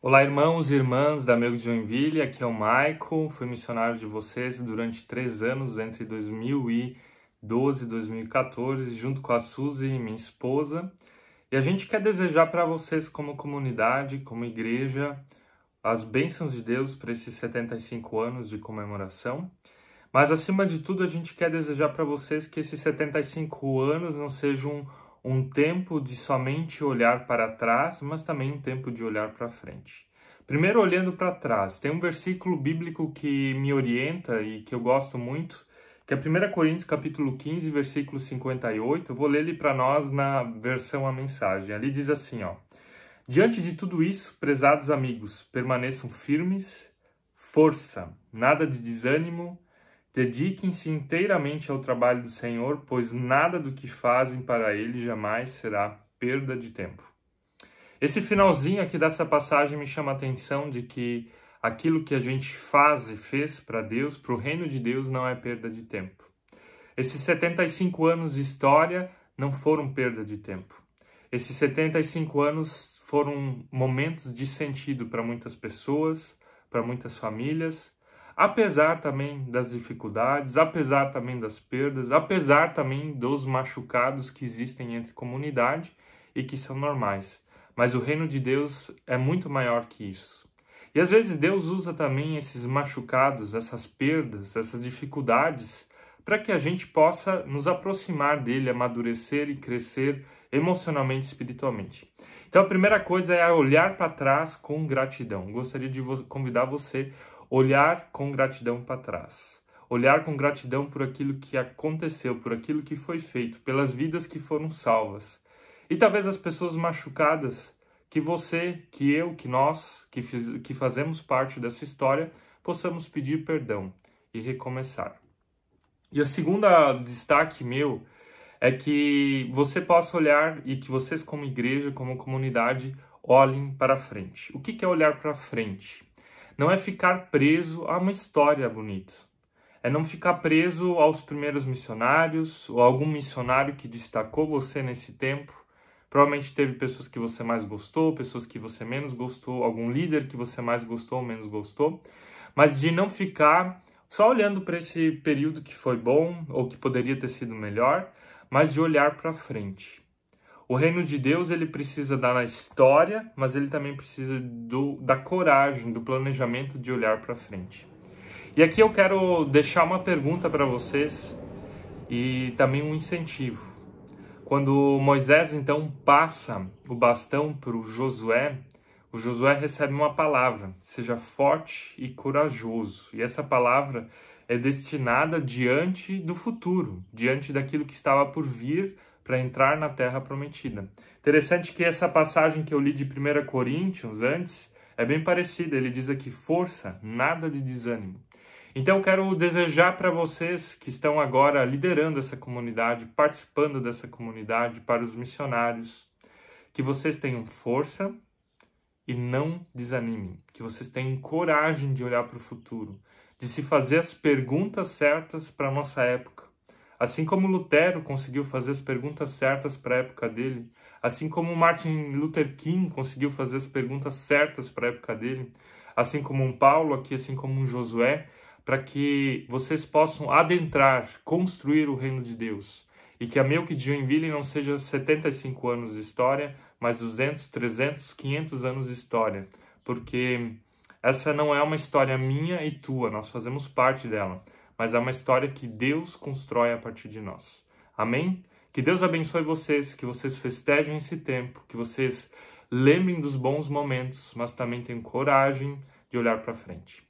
Olá, irmãos e irmãs da Amigos de Joinville, aqui é o Maico, fui missionário de vocês durante 3 anos, entre 2012 e 2014, junto com a Suzy, minha esposa. E a gente quer desejar para vocês, como comunidade, como igreja, as bênçãos de Deus para esses 75 anos de comemoração. Mas, acima de tudo, a gente quer desejar para vocês que esses 75 anos não sejam um tempo de somente olhar para trás, mas também um tempo de olhar para frente. Primeiro, olhando para trás, tem um versículo bíblico que me orienta e que eu gosto muito, que é 1 Coríntios capítulo 15, versículo 58. Eu vou ler ele para nós na versão A Mensagem. Ali diz assim, ó: diante de tudo isso, prezados amigos, permaneçam firmes, força, nada de desânimo, dediquem-se inteiramente ao trabalho do Senhor, pois nada do que fazem para Ele jamais será perda de tempo. Esse finalzinho aqui dessa passagem me chama a atenção de que aquilo que a gente faz e fez para Deus, para o reino de Deus, não é perda de tempo. Esses 75 anos de história não foram perda de tempo. Esses 75 anos foram momentos de sentido para muitas pessoas, para muitas famílias, apesar também das dificuldades, apesar também das perdas, apesar também dos machucados que existem entre comunidade e que são normais. Mas o reino de Deus é muito maior que isso. E às vezes Deus usa também esses machucados, essas perdas, essas dificuldades, para que a gente possa nos aproximar dele, amadurecer e crescer emocionalmente e espiritualmente. Então a primeira coisa é olhar para trás com gratidão. Gostaria de convidar você a olhar com gratidão para trás. Olhar com gratidão por aquilo que aconteceu, por aquilo que foi feito, pelas vidas que foram salvas. E talvez as pessoas machucadas que você, que eu, que nós, que fazemos parte dessa história, possamos pedir perdão e recomeçar. E a segunda destaque meu é que você possa olhar e que vocês como igreja, como comunidade, olhem para frente. O que é olhar para frente? Não é ficar preso a uma história bonita. É não ficar preso aos primeiros missionários ou algum missionário que destacou você nesse tempo. Provavelmente teve pessoas que você mais gostou, pessoas que você menos gostou, algum líder que você mais gostou ou menos gostou. Mas de não ficar só olhando para esse período que foi bom ou que poderia ter sido melhor, mas de olhar para frente. O reino de Deus, ele precisa da história, mas ele também precisa da coragem, do planejamento de olhar para frente. E aqui eu quero deixar uma pergunta para vocês e também um incentivo. Quando Moisés, então, passa o bastão para o Josué recebe uma palavra: seja forte e corajoso. E essa palavra é destinada diante do futuro, diante daquilo que estava por vir para entrar na Terra Prometida. Interessante que essa passagem que eu li de 1 Coríntios antes é bem parecida. Ele diz aqui: força, nada de desânimo. Então eu quero desejar para vocês que estão agora liderando essa comunidade, participando dessa comunidade, para os missionários, que vocês tenham força e não desanimem, que vocês tenham coragem de olhar para o futuro, de se fazer as perguntas certas para a nossa época. Assim como Lutero conseguiu fazer as perguntas certas para a época dele, assim como Martin Luther King conseguiu fazer as perguntas certas para a época dele, assim como um Paulo aqui, assim como um Josué, para que vocês possam adentrar, construir o reino de Deus. E que a Amigos de Joinville não seja 75 anos de história, mas 200, 300, 500 anos de história. Porque essa não é uma história minha e tua, nós fazemos parte dela. Mas é uma história que Deus constrói a partir de nós. Amém? Que Deus abençoe vocês, que vocês festejem esse tempo, que vocês lembrem dos bons momentos, mas também tenham coragem de olhar para frente.